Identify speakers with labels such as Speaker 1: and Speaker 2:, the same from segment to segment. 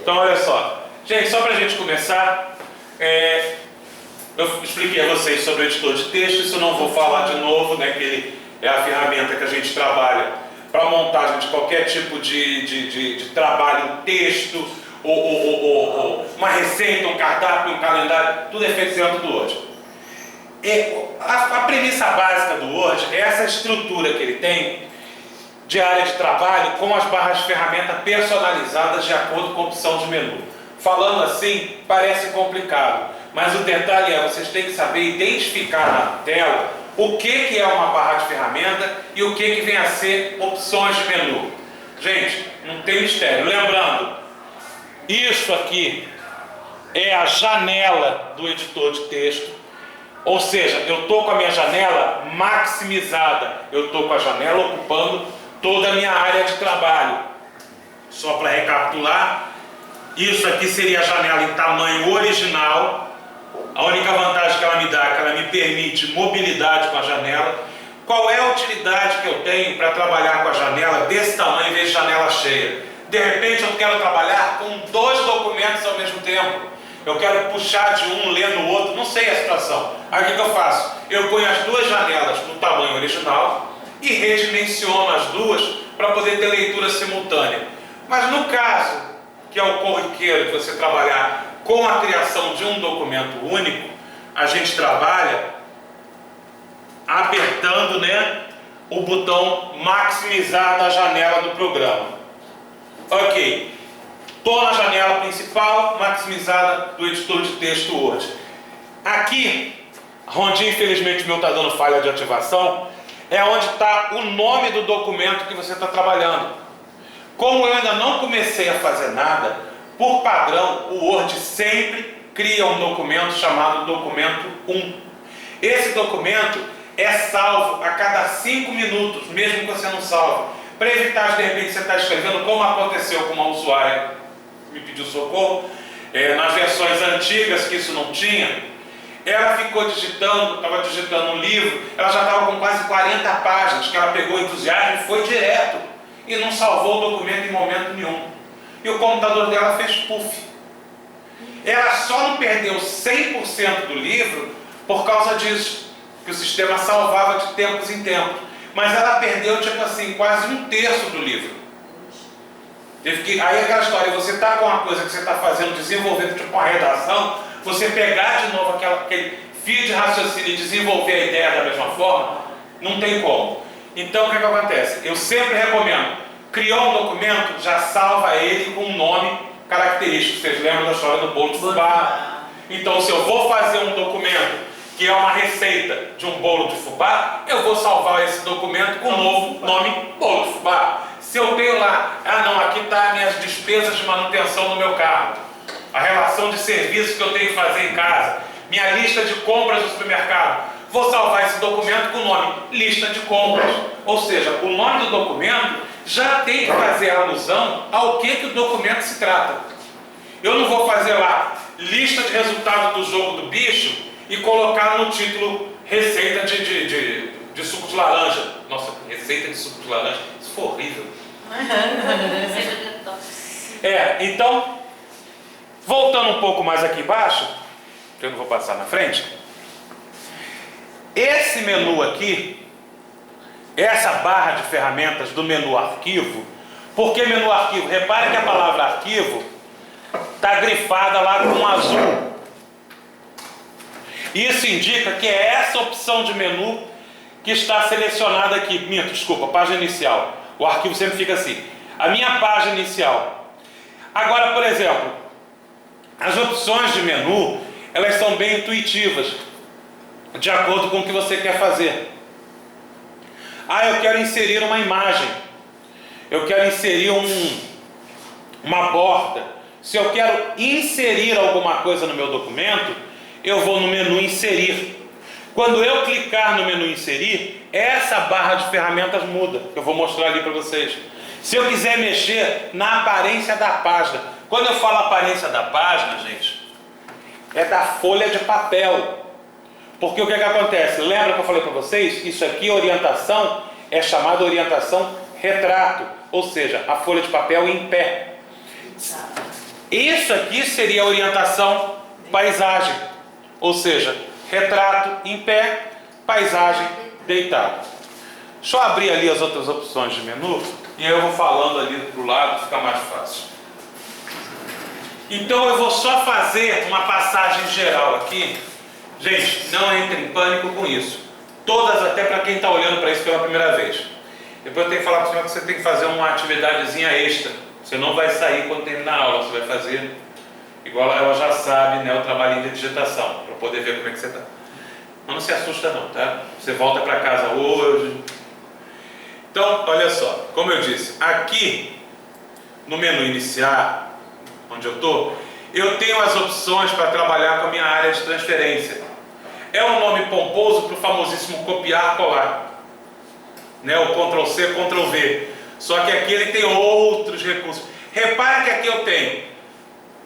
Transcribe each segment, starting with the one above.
Speaker 1: Então, olha só. Gente, só para a gente começar, eu expliquei a vocês sobre o editor de texto, isso eu não vou falar de novo, né, que ele é a ferramenta que a gente trabalha para montagem de qualquer tipo de trabalho em texto, ou uma receita, um cardápio, um calendário, tudo é feito dentro do Word. A premissa básica do Word é essa estrutura que ele tem de área de trabalho com as barras de ferramenta personalizadas de acordo com a opção de menu. Falando assim, parece complicado, mas o detalhe é, vocês têm que saber identificar na tela o que é uma barra de ferramenta e o que vem a ser opções de menu. Gente, não tem mistério. Lembrando, isso aqui é a janela do editor de texto, ou seja, eu estou com a minha janela maximizada, eu estou com a janela ocupando toda a minha área de trabalho. Só para recapitular, isso aqui seria a janela em tamanho original. A única vantagem que ela me dá é que ela me permite mobilidade com a janela. Qual é a utilidade que eu tenho para trabalhar com a janela desse tamanho em vez de janela cheia? De repente eu quero trabalhar com 2 documentos ao mesmo tempo. Eu quero puxar de um, ler no outro, não sei a situação. Aí o que eu faço? Eu ponho as 2 janelas no tamanho original e redimensiono as duas para poder ter leitura simultânea. Mas no caso, que é o corriqueiro de você trabalhar com a criação de um documento único, a gente trabalha apertando, né, o botão maximizar da janela do programa. Ok, estou na janela principal, maximizada do editor de texto Word. Aqui, onde infelizmente o meu está dando falha de ativação, é onde está o nome do documento que você está trabalhando. Como eu ainda não comecei a fazer nada, por padrão, o Word sempre cria um documento chamado documento 1. Esse documento é salvo a cada 5 minutos, mesmo que você não salve. Para evitar, de repente, você está escrevendo, como aconteceu com uma usuária que me pediu socorro, nas versões antigas que isso não tinha, ela ficou digitando, estava digitando um livro, ela já estava com quase 40 páginas, que ela pegou entusiasmo e foi direto, e não salvou o documento em momento nenhum. E o computador dela fez puff. Ela só não perdeu 100% do livro por causa disso, que o sistema salvava de tempos em tempos. Mas ela perdeu, tipo assim, quase 1/3 do livro. Aí aquela história, você está com uma coisa que você está fazendo, desenvolvendo, tipo uma redação, você pegar de novo aquele fio de raciocínio e desenvolver a ideia da mesma forma, não tem como. Então o que acontece? Eu sempre recomendo, criou um documento, já salva ele com um nome característico. Vocês lembram da história do bolo de fubá? Então se eu vou fazer um documento que é uma receita de um bolo de fubá, eu vou salvar esse documento com o novo nome bolo de fubá. Se eu tenho lá, aqui está minhas despesas de manutenção no meu carro, a relação de serviços que eu tenho que fazer em casa, minha lista de compras no supermercado, vou salvar esse documento com o nome lista de compras. Ou seja, o nome do documento já tem que fazer alusão ao que o documento se trata. Eu não vou fazer lá lista de resultado do jogo do bicho e colocar no título receita de suco de laranja. Nossa, receita de suco de laranja, isso foi horrível. Então, voltando um pouco mais aqui embaixo, que eu não vou passar na frente, esse menu aqui, essa barra de ferramentas do menu arquivo, por que menu arquivo? Repare que a palavra arquivo está grifada lá com azul. Isso indica que é essa opção de menu que está selecionada aqui. Página inicial. O arquivo sempre fica assim. A minha página inicial. Agora, por exemplo, as opções de menu, elas são bem intuitivas, de acordo com o que você quer fazer. Eu quero inserir uma imagem. Eu quero inserir uma porta. Se eu quero inserir alguma coisa no meu documento, eu vou no menu inserir. Quando eu clicar no menu inserir, essa barra de ferramentas muda. Eu vou mostrar ali para vocês. Se eu quiser mexer na aparência da página. Quando eu falo aparência da página, gente, é da folha de papel. Porque o que acontece? Lembra que eu falei para vocês? Isso aqui, orientação, é chamada orientação retrato. Ou seja, a folha de papel em pé. Isso aqui seria a orientação paisagem, ou seja, retrato em pé, paisagem deitado. Deixa eu abrir ali as outras opções de menu e aí eu vou falando ali para o lado, fica mais fácil. Então eu vou só fazer uma passagem geral aqui. Gente, não entre em pânico com isso. Todas, até para quem está olhando para isso pela primeira vez. Depois eu tenho que falar para o senhor que você tem que fazer uma atividadezinha extra. Você não vai sair quando terminar a aula, você vai fazer igual ela já sabe, né, o trabalhinho de digitação, para poder ver como é que você está. Mas não se assusta não, tá? Você volta para casa hoje. Então, olha só, como eu disse, aqui no menu iniciar, onde eu estou, eu tenho as opções para trabalhar com a minha área de transferência. É um nome pomposo para o famosíssimo copiar, colar, né? O Ctrl+C, Ctrl+V. Só que aqui ele tem outros recursos. Repara que aqui eu tenho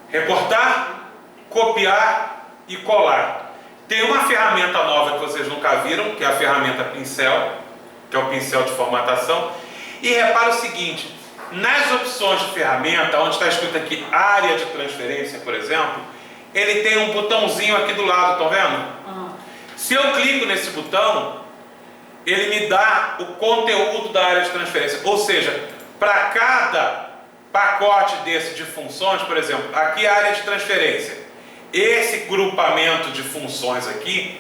Speaker 1: recortar, copiar e colar. Tem uma ferramenta nova que vocês nunca viram, que é a ferramenta pincel, que é o pincel de formatação. E repara o seguinte, nas opções de ferramenta, onde está escrito aqui área de transferência, por exemplo, ele tem um botãozinho aqui do lado, estão vendo? Se eu clico nesse botão, ele me dá o conteúdo da área de transferência. Ou seja, para cada pacote desse de funções, por exemplo, aqui a área de transferência. Esse grupamento de funções aqui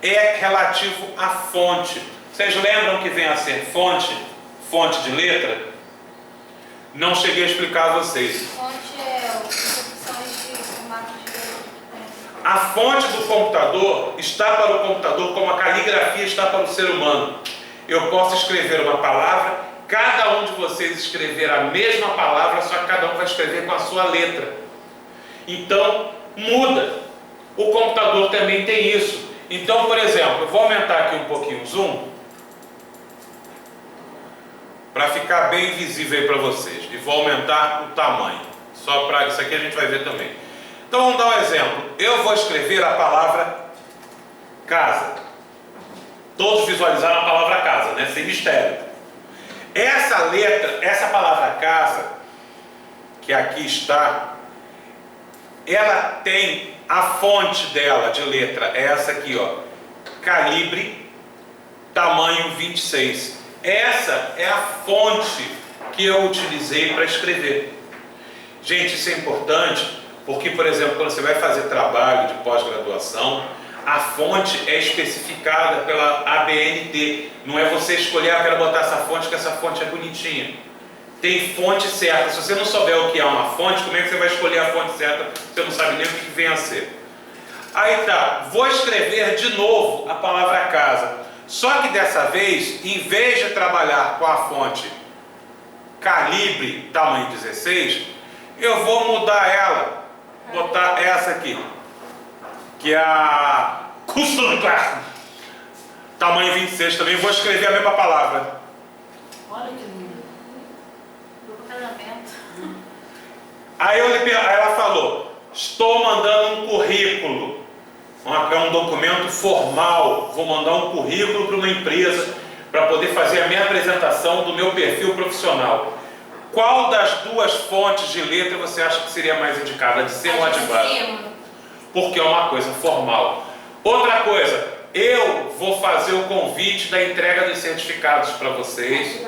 Speaker 1: é relativo à fonte. Vocês lembram que vem a ser fonte de letra? Não cheguei a explicar a vocês.
Speaker 2: Fonte é as opções de formato de letra.
Speaker 1: A fonte do computador está para o computador como a caligrafia está para o ser humano. Eu posso escrever uma palavra, cada um de vocês escrever a mesma palavra, só que cada um vai escrever com a sua letra. Então, muda. O computador também tem isso. Então, por exemplo, eu vou aumentar aqui um pouquinho o zoom, para ficar bem visível aí para vocês. E vou aumentar o tamanho. Só para isso aqui a gente vai ver também. Então vamos dar um exemplo. Eu vou escrever a palavra casa. Todos visualizaram a palavra casa, né? Sem mistério. Essa letra, essa palavra casa, que aqui está, ela tem a fonte dela de letra, é essa aqui, ó. Calibre, tamanho 26. Essa é a fonte que eu utilizei para escrever. Gente, isso é importante, porque, por exemplo, quando você vai fazer trabalho de pós-graduação, a fonte é especificada pela ABNT. Não é você escolher, eu quero botar essa fonte, que essa fonte é bonitinha. Tem fonte certa. Se você não souber o que é uma fonte, como é que você vai escolher a fonte certa? Você não sabe nem o que vem a ser. Aí tá, vou escrever de novo a palavra casa. Só que dessa vez, em vez de trabalhar com a fonte calibre, tamanho 16, eu vou mudar ela, botar essa aqui, que é a Custom Class, tamanho 26 também. Vou escrever a mesma palavra.
Speaker 2: Olha que lindo. Do casamento.
Speaker 1: Aí ela falou, estou mandando um currículo, é um documento formal, vou mandar um currículo para uma empresa para poder fazer a minha apresentação do meu perfil profissional. Qual das duas fontes de letra você acha que seria mais indicada, de cima ou de baixo? Porque é uma coisa formal. Outra coisa, eu vou fazer o convite da entrega dos certificados para vocês.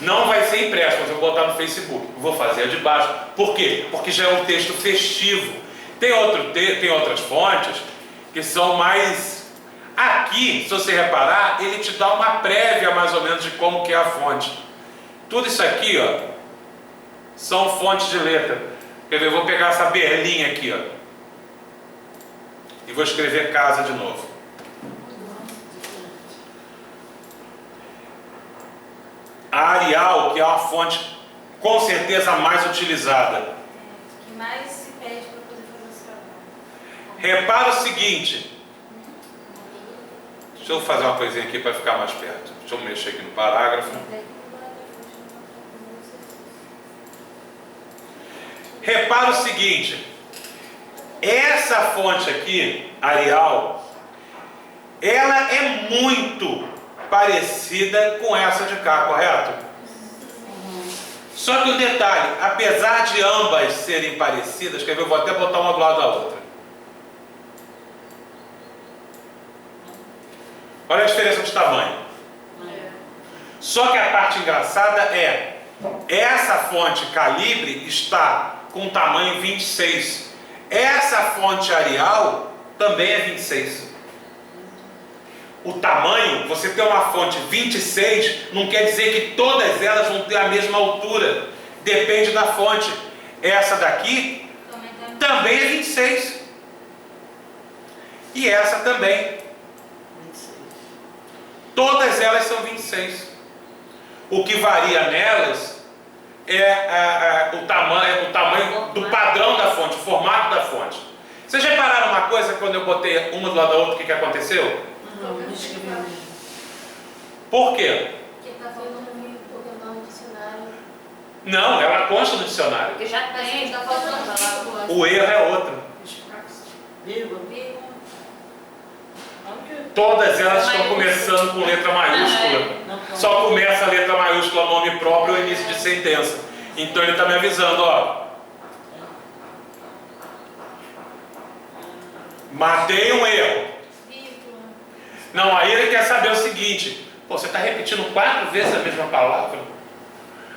Speaker 1: Não vai ser impresso, mas eu vou botar no Facebook. Vou fazer a de baixo. Por quê? Porque já é um texto festivo. Tem outras fontes que são mais... Aqui, se você reparar, ele te dá uma prévia mais ou menos de como que é a fonte. Tudo isso aqui, ó, são fontes de letra. Quer ver? Eu vou pegar essa berlinha aqui, ó, e vou escrever casa de novo. A Arial, que é uma fonte com certeza a mais utilizada.
Speaker 2: Que mais se pede para poder fazer esse trabalho.
Speaker 1: Repara o seguinte. Deixa eu fazer uma coisinha aqui para ficar mais perto. Deixa eu mexer aqui no parágrafo. Repara o seguinte. Essa fonte aqui, Arial, ela é muito parecida com essa de cá, correto? Só que o detalhe, apesar de ambas serem parecidas, quer ver, eu vou até botar uma do lado da outra. Olha a diferença de tamanho. Só que a parte engraçada é, essa fonte calibre está com tamanho 26. Essa fonte Arial também é 26. O tamanho, você ter uma fonte 26, não quer dizer que todas elas vão ter a mesma altura. Depende da fonte. Essa daqui também é 26. E essa também. Todas elas são 26. O que varia nelas é o tamanho do padrão da fonte, o formato da fonte. Vocês repararam uma coisa, quando eu botei uma do lado da outra, o que aconteceu? Por quê?
Speaker 2: Porque está faltando Pokémon no dicionário.
Speaker 1: Não, ela consta no dicionário.
Speaker 2: Porque já tem, está faltando
Speaker 1: O erro é outro.
Speaker 2: vírgula.
Speaker 1: Todas elas estão começando com letra maiúscula. Só começa a letra maiúscula, nome próprio, ou início de sentença. Então ele está me avisando, ó. Matei um erro. Não, aí ele quer saber o seguinte: pô, você está repetindo 4 vezes a mesma palavra?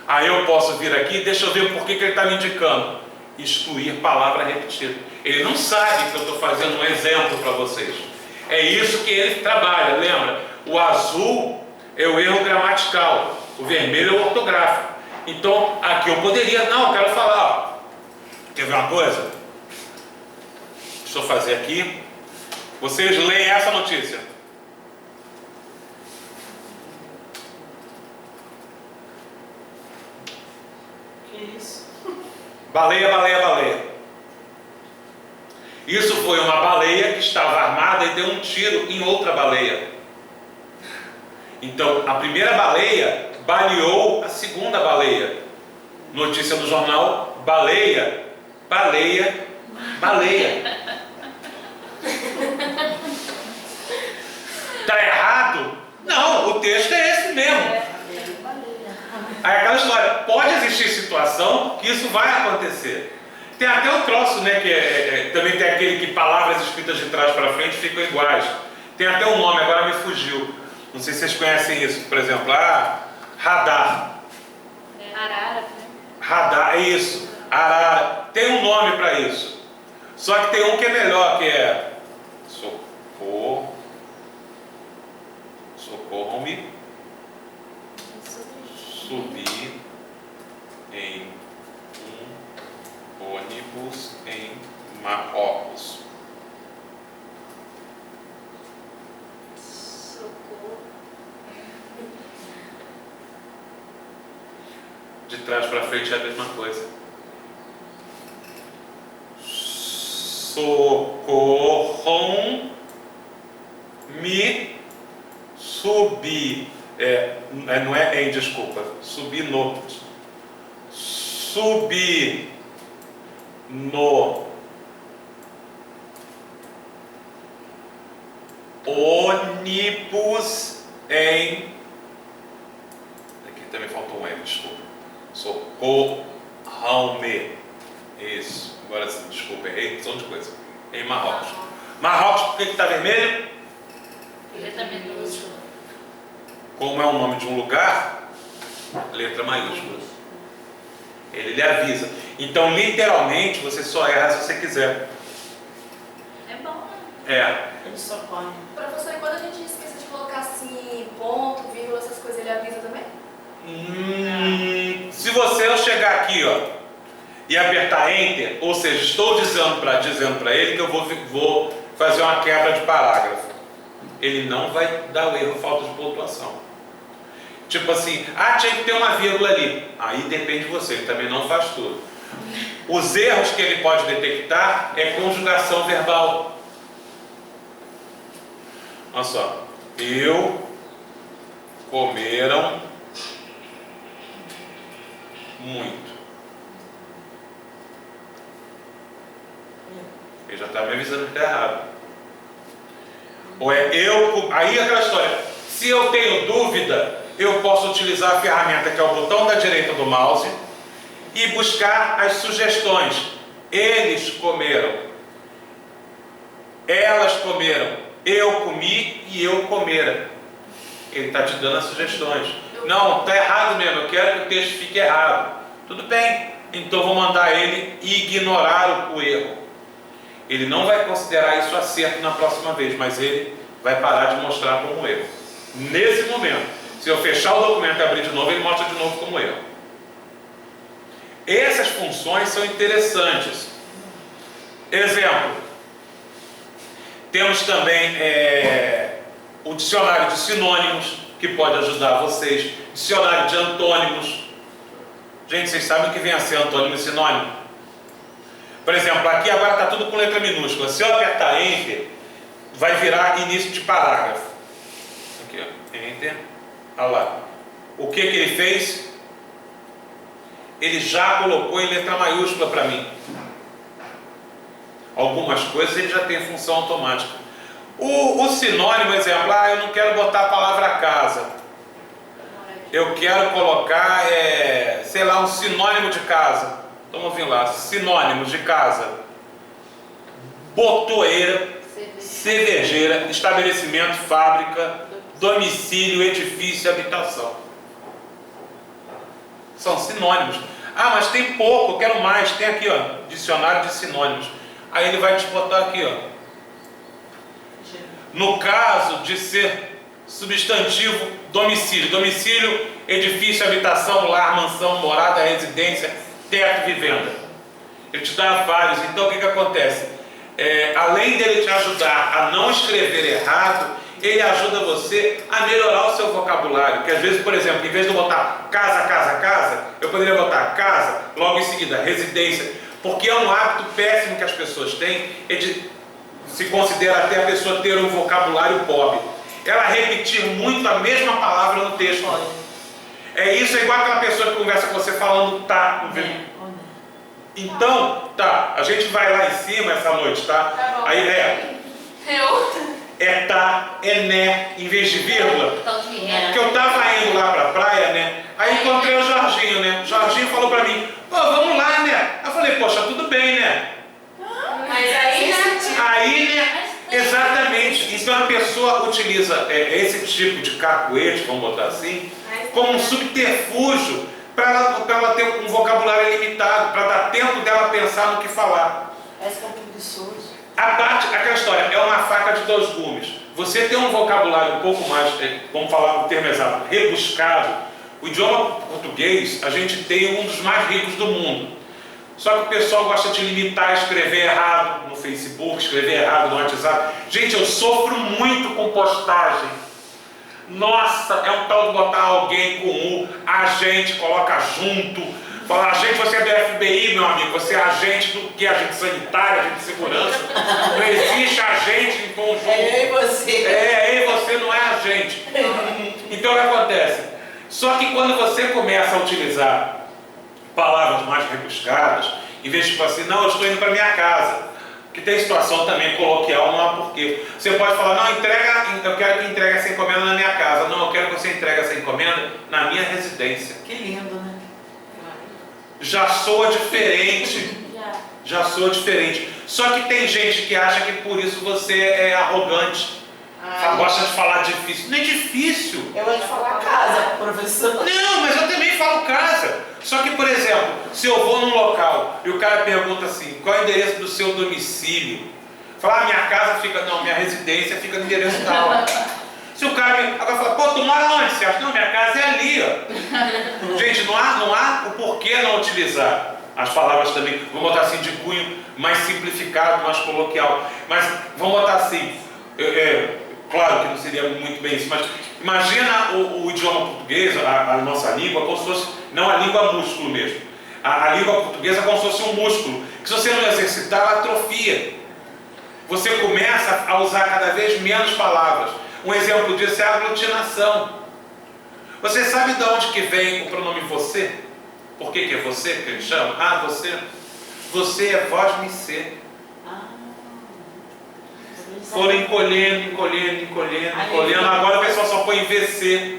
Speaker 1: Aí eu posso vir aqui, deixa eu ver por que ele está me indicando. Excluir palavra repetida. Ele não sabe que eu estou fazendo um exemplo para vocês. É isso que ele trabalha, lembra? O azul é o erro gramatical, o vermelho é o ortográfico. Então, aqui eu poderia, não, eu quero falar, ó. Quer ver uma coisa? Deixa eu fazer aqui. Vocês leem essa notícia.
Speaker 3: Que isso?
Speaker 1: Baleia, baleia, baleia. Isso foi uma baleia que estava armada e deu um tiro em outra baleia. Então, a primeira baleia baleou a segunda baleia. Notícia do jornal: baleia, baleia, baleia. Está errado? Não, o texto é esse mesmo. Aí aquela história, pode existir situação que isso vai acontecer. Tem até o troço, né, que também tem aquele que palavras escritas de trás para frente ficam iguais. Tem até um nome, agora me fugiu. Não sei se vocês conhecem isso. Por exemplo, radar.
Speaker 2: Arara, né?
Speaker 1: Radar, é isso. Arara. Tem um nome para isso. Só que tem um que é melhor, que é socorro. Socorram-me. Subir em um ônibus em Marrocos.
Speaker 2: Socorro.
Speaker 1: De trás para frente é a mesma coisa. Socorram-me subir. Não é em, desculpa. Subir no. Subir no ônibus em. Aqui também faltou um M, desculpa. Socorram-me. Isso. Agora sim, desculpa, errei. São de coisa. Em Marrocos. Marrocos, por que está vermelho? Como é o nome de um lugar, letra maiúscula. Ele lhe avisa. Então, literalmente, você só erra se você quiser.
Speaker 2: É bom, né?
Speaker 1: É.
Speaker 3: Ele socorre.
Speaker 4: Professor, e quando a gente esquece de colocar assim, ponto, vírgula, essas coisas, ele avisa também?
Speaker 1: Se eu chegar aqui, ó, e apertar Enter, ou seja, estou dizendo para ele que eu vou fazer uma quebra de parágrafo. Ele não vai dar o erro falta de pontuação. Tipo assim, tinha que ter uma vírgula ali. Aí depende de você, ele também não faz tudo. Os erros que ele pode detectar é conjugação verbal. Olha só. Comeram muito. Ele já está me avisando que está errado. Ou aí aquela história. Se eu tenho dúvida, eu posso utilizar a ferramenta que é o botão da direita do mouse e buscar as sugestões. Eles comeram, elas comeram, eu comi e eu comera. Ele está te dando as sugestões. Não, está errado mesmo, eu quero que o texto fique errado. Tudo bem, então vou mandar ele ignorar o erro. Ele não vai considerar isso acerto na próxima vez, mas ele vai parar de mostrar como erro. Nesse momento, se eu fechar o documento e abrir de novo, ele mostra de novo como erro. Essas funções são interessantes. Exemplo, temos também o dicionário de sinônimos, que pode ajudar vocês. Dicionário de antônimos. Gente, vocês sabem o que vem a ser antônimo e sinônimo? Por exemplo, aqui agora está tudo com letra minúscula. Se eu apertar Enter, vai virar início de parágrafo. Aqui, ó, Enter. Olha lá. O que ele fez? Ele já colocou em letra maiúscula para mim. Algumas coisas ele já tem função automática. O sinônimo, exemplo, eu não quero botar a palavra casa. Eu quero colocar, sei lá, um sinônimo de casa. Então vamos vir lá, sinônimos de casa: botoeira, cervejeira, estabelecimento, fábrica, domicílio, edifício, habitação. São sinônimos. Ah, mas tem pouco, eu quero mais. Tem aqui, ó, dicionário de sinônimos. Aí ele vai te botar aqui, ó. No caso de ser substantivo, domicílio. Domicílio, edifício, habitação, lar, mansão, morada, residência, teto, vivenda. Ele te dá vários. Então o que acontece? Além dele te ajudar a não escrever errado, ele ajuda você a melhorar o seu vocabulário. Que às vezes, por exemplo, em vez de eu botar casa, casa, casa, eu poderia botar casa, logo em seguida residência, porque é um hábito péssimo que as pessoas têm, se considera até a pessoa ter um vocabulário pobre. Ela repetir muito a mesma palavra no texto. Isso é igual aquela pessoa que conversa com você falando tá. Então, tá, a gente vai lá em cima essa noite, tá?
Speaker 2: Tá bom.
Speaker 1: Aí
Speaker 4: Eu?
Speaker 1: tá, né, em vez de vírgula. Porque eu tava indo lá pra praia, né? Aí encontrei o Jorginho, né? O Jorginho falou pra mim, pô, vamos lá, né? Eu falei, poxa, tudo bem, né?
Speaker 2: Mas aí,
Speaker 1: Aí, né? Exatamente. Então a pessoa utiliza esse tipo de cacuete, vamos botar assim, como um subterfúgio para ela ter um vocabulário ilimitado, para dar tempo dela pensar no que falar.
Speaker 3: Parece que é um preguiçoso.
Speaker 1: Aquela história, é uma faca de dois gumes. Você tem um vocabulário um pouco mais, vamos falar o termo exato, rebuscado. O idioma português, a gente tem um dos mais ricos do mundo. Só que o pessoal gosta de limitar, escrever errado no Facebook, escrever errado no WhatsApp. Gente, eu sofro muito com postagem. Nossa, é um tal de botar alguém com U, agente, coloca junto. Fala, agente, você é do FBI, meu amigo, você é agente do que? Agente sanitário, agente de segurança. Não existe agente em conjunto.
Speaker 3: É eu e você.
Speaker 1: Eu e você não é agente. Então o que acontece? Só que quando você começa a utilizar palavras mais rebuscadas, em vez de tipo assim, não, eu estou indo para minha casa. Que tem situação também coloquial, não há porquê. Você pode falar, não, eu quero que entregue essa encomenda na minha casa. Não, eu quero que você entregue essa encomenda na minha residência.
Speaker 3: Que lindo, né?
Speaker 1: Já soa diferente. Já soa diferente. Só que tem gente que acha que por isso você é arrogante. Gosta de falar difícil. Não é difícil.
Speaker 3: Eu vou te falar casa, professor.
Speaker 1: Não, mas eu também falo casa. Só que, por exemplo, se eu vou num local e o cara pergunta assim, qual é o endereço do seu domicílio? Fala, minha casa fica, não, minha residência fica no endereço tal. Se o cara agora fala, pô, tu mora onde? Você acha, não, minha casa é ali, ó. Gente, não há o porquê não utilizar as palavras também. Vamos botar assim de cunho mais simplificado, mais coloquial. Mas vamos botar assim, claro que não seria muito bem isso, mas imagina o idioma português, a nossa língua, como se fosse, não a língua músculo mesmo. A língua portuguesa é como se fosse um músculo, que se você não exercitar, ela atrofia. Você começa a usar cada vez menos palavras. Um exemplo disso é a aglutinação. Você sabe de onde que vem o pronome você? Por que é você que ele chama? Ah, você. Você é voz me ser. Foram encolhendo, agora o pessoal só põe VC.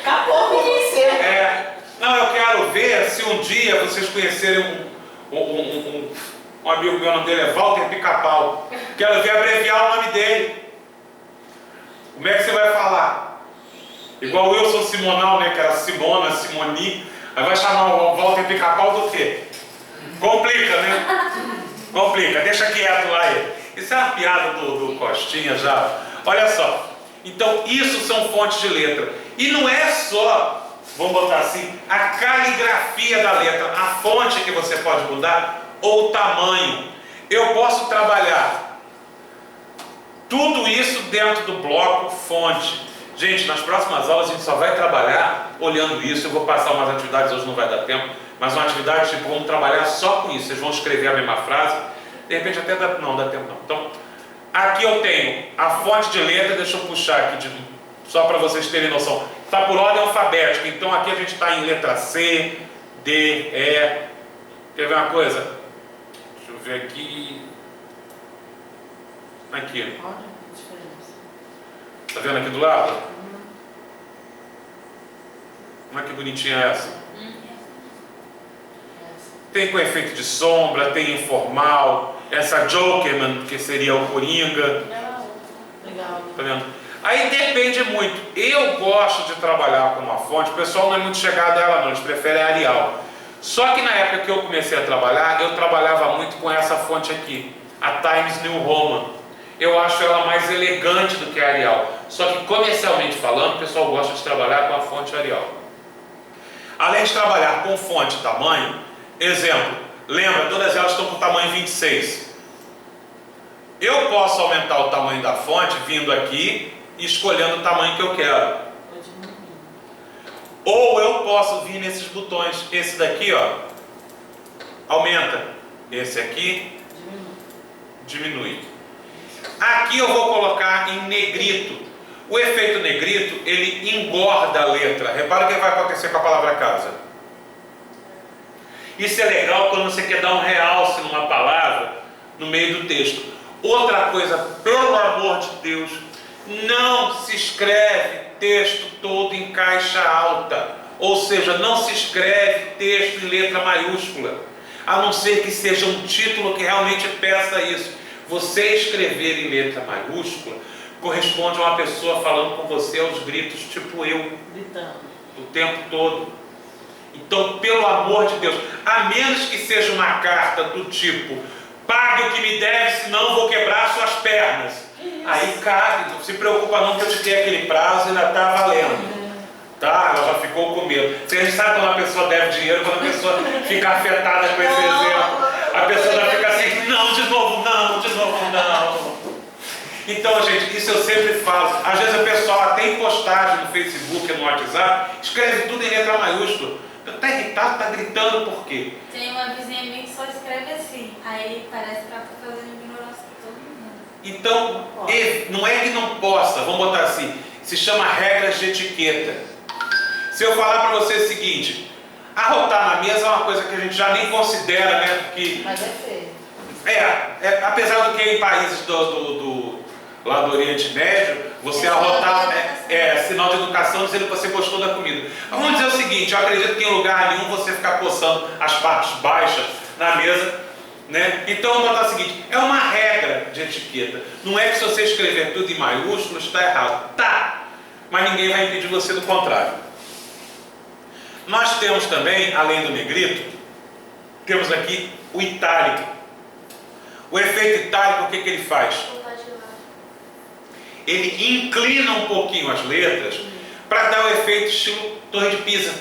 Speaker 3: Acabou com você.
Speaker 1: Não, eu quero ver se um dia vocês conhecerem um amigo meu, o nome dele é Walter Pica-Pau. Quero ver abreviar o nome dele. Como é que você vai falar? Igual o Wilson Simonal, né? Que era Simona, Simoni. Aí vai chamar o Walter Pica-Pau do quê? Complica, né? Complica, deixa quieto lá ele. Isso é uma piada do Costinha já. Olha só. Então, isso são fontes de letra. E não é só, vamos botar assim, a caligrafia da letra, a fonte que você pode mudar, ou o tamanho. Eu posso trabalhar tudo isso dentro do bloco fonte. Gente, nas próximas aulas a gente só vai trabalhar olhando isso. Eu vou passar umas atividades, hoje não vai dar tempo, mas uma atividade tipo, vamos trabalhar só com isso. Vocês vão escrever a mesma frase, de repente até dá, não dá tempo não. Então, aqui eu tenho a fonte de letra, deixa eu puxar aqui, só para vocês terem noção. Está por ordem alfabética, então aqui a gente está em letra C, D, E. Quer ver uma coisa? Deixa eu ver aqui. Aqui.
Speaker 3: Olha a diferença.
Speaker 1: Tá vendo aqui do lado? Olha que bonitinha é essa. Tem com efeito de sombra, tem informal. Essa Jokerman, que seria o Coringa.
Speaker 3: Legal.
Speaker 1: Tá vendo? Aí depende muito. Eu gosto de trabalhar com uma fonte. O pessoal não é muito chegado a ela não, eles preferem a Arial. Só que na época que eu comecei a trabalhar, eu trabalhava muito com essa fonte aqui, a Times New Roman. Eu acho ela mais elegante do que a Arial. Só que comercialmente falando, o pessoal gosta de trabalhar com a fonte Arial. Além de trabalhar com fonte e tamanho, exemplo, lembra, todas elas estão com tamanho 26. Eu posso aumentar o tamanho da fonte vindo aqui e escolhendo o tamanho que eu quero. Ou eu posso vir nesses botões. Esse daqui, ó, aumenta. Esse aqui diminui. Aqui eu vou colocar em negrito. O efeito negrito, ele engorda a letra. Repara o que vai acontecer com a palavra casa. Isso é legal quando você quer dar um realce numa palavra no meio do texto. Outra coisa, pelo amor de Deus, não se escreve texto todo em caixa alta. Ou seja, não se escreve texto em letra maiúscula. A não ser que seja um título que realmente peça isso. Você escrever em letra maiúscula corresponde a uma pessoa falando com você aos gritos, tipo eu,
Speaker 3: Gritando.
Speaker 1: o tempo todo. Então, pelo amor de Deus, a menos que seja uma carta do tipo, pague o que me deve, senão vou quebrar suas pernas. Aí cabe, não se preocupa não que eu te dei aquele prazo e ainda está valendo. Tá? Ela já ficou com medo. Você sabe quando a pessoa deve dinheiro, quando a pessoa fica afetada com esse exemplo, a pessoa já fica assim, não, de novo não. Então, gente, isso eu sempre falo. Às vezes o pessoal até em postagem no Facebook, no WhatsApp, escreve tudo em letra maiúscula. Está irritado, está gritando por quê?
Speaker 2: Tem uma vizinha minha que só escreve assim. Aí parece que ela está fazendo ignorância com todo mundo.
Speaker 1: Então, não é que não possa, vamos botar assim, se chama regras de etiqueta. Se eu falar para você o seguinte, arrotar na mesa é uma coisa que a gente já nem considera, né? Porque
Speaker 3: Mas é feio.
Speaker 1: apesar do que em países lá do Oriente Médio, você arrotar sinal de educação dizendo que você gostou da comida. Vamos dizer o seguinte, eu acredito que em lugar nenhum você ficar coçando as partes baixas na mesa, né? Então vamos botar o seguinte, é uma regra de etiqueta. Não é que se você escrever tudo em maiúsculos está errado. Tá, mas ninguém vai impedir você do contrário. Nós temos também, além do negrito, temos aqui o itálico. O efeito itálico, o que ele faz? Ele inclina um pouquinho as letras para dar o efeito estilo Torre de Pisa.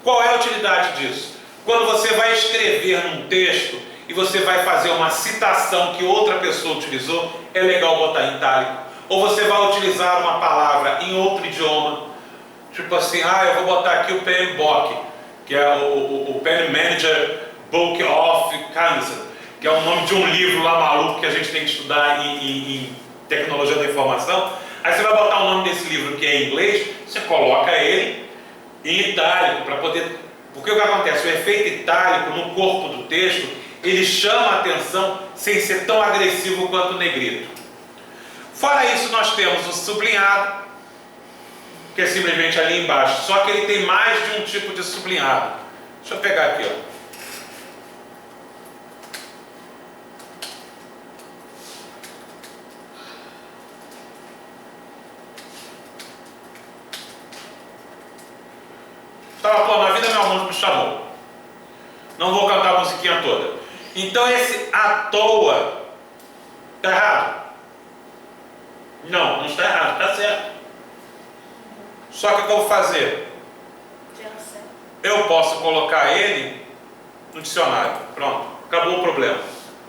Speaker 1: Qual é a utilidade disso? Quando você vai escrever num texto e você vai fazer uma citação que outra pessoa utilizou, é legal botar em itálico. Ou você vai utilizar uma palavra em outro idioma, tipo assim, eu vou botar aqui o PMBOK, que é o Pen Manager Book of Kansas, que é o nome de um livro lá maluco que a gente tem que estudar em tecnologia da informação. Aí você vai botar o nome desse livro que é em inglês, você coloca ele em itálico para poder... Porque o que acontece? O efeito itálico no corpo do texto, ele chama a atenção sem ser tão agressivo quanto o negrito. Fora isso, nós temos o sublinhado. O que é simplesmente ali embaixo. Só que ele tem mais de um tipo de sublinhado. Deixa eu pegar aqui, ó. Estava falando, a vida meu amor me chamou. Não vou cantar a musiquinha toda. Então esse à toa está errado? Não, não está errado, está certo. Só que o que eu vou fazer? Eu posso colocar ele no dicionário. Pronto, acabou o problema.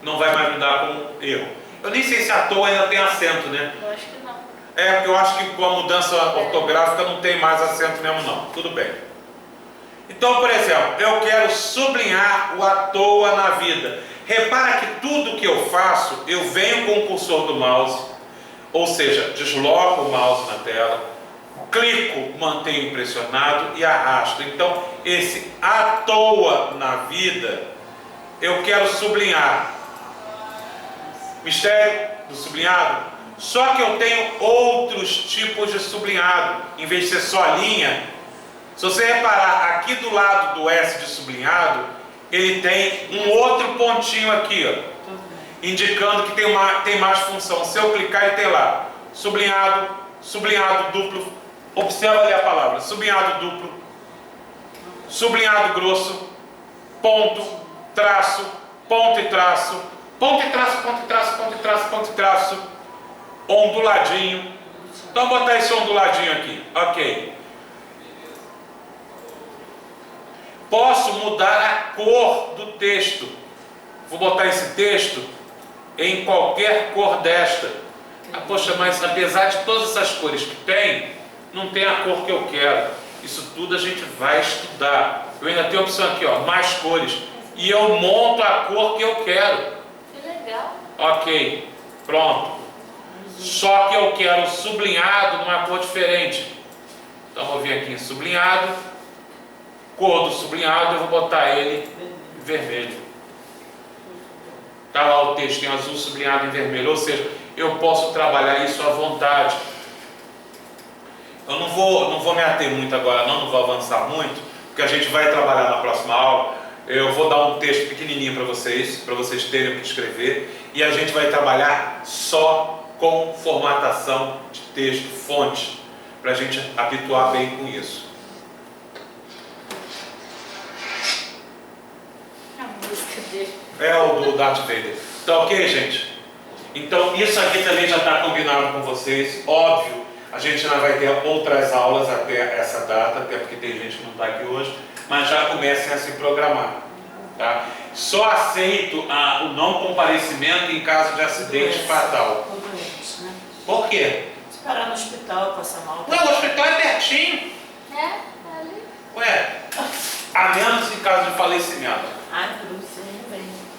Speaker 1: Não vai mais me dar com erro. Eu nem sei se à toa ainda tem acento, né?
Speaker 2: Eu acho que não.
Speaker 1: É, porque eu acho que com a mudança ortográfica não tem mais acento mesmo não. Tudo bem. Então, por exemplo, eu quero sublinhar o à toa na vida. Repara que tudo que eu faço, eu venho com o cursor do mouse, ou seja, desloco o mouse na tela, clico, mantenho pressionado e arrasto. Então, esse à toa na vida, eu quero sublinhar. Mistério do sublinhado? Só que eu tenho outros tipos de sublinhado. Em vez de ser só a linha, se você reparar aqui do lado do S de sublinhado, ele tem um outro pontinho aqui, ó, indicando que tem mais função. Se eu clicar, ele tem lá sublinhado, sublinhado duplo. Observa ali a palavra, sublinhado duplo, sublinhado grosso, ponto, traço, ponto e traço, ponto e traço, ponto e traço, ponto e traço, ponto e traço, onduladinho. Então vou botar esse onduladinho aqui, ok. Posso mudar a cor do texto. Vou botar esse texto em qualquer cor desta. Ah, poxa, mas apesar de todas essas cores que tem, não tem a cor que eu quero. Isso tudo a gente vai estudar. Eu ainda tenho a opção aqui, ó, mais cores. E eu monto a cor que eu quero.
Speaker 2: Que legal.
Speaker 1: Ok, pronto. Só que eu quero sublinhado numa cor diferente. Então vou vir aqui em sublinhado. Cor do sublinhado, eu vou botar ele em vermelho. Está lá o texto em azul sublinhado em vermelho. Ou seja, eu posso trabalhar isso à vontade. Eu não vou me ater muito agora, não vou avançar muito, porque a gente vai trabalhar na próxima aula. Eu vou dar um texto pequenininho para vocês terem o que escrever, e a gente vai trabalhar só com formatação de texto, fonte, para a gente habituar bem com isso.
Speaker 2: A música dele.
Speaker 1: É o do Darth Vader. Então, ok, gente? Então, isso aqui também já está combinado com vocês. Óbvio, a gente ainda vai ter outras aulas até essa data, até porque tem gente que não está aqui hoje, mas já comecem a se programar. Tá? Só aceito o não comparecimento em caso de acidente fatal.
Speaker 3: Ou doente, né?
Speaker 1: Por quê?
Speaker 3: Se parar no hospital, passar mal.
Speaker 1: Ué, o hospital é pertinho.
Speaker 2: É, ali.
Speaker 1: Ué, a menos em caso de falecimento.
Speaker 3: Ai, por isso não vem.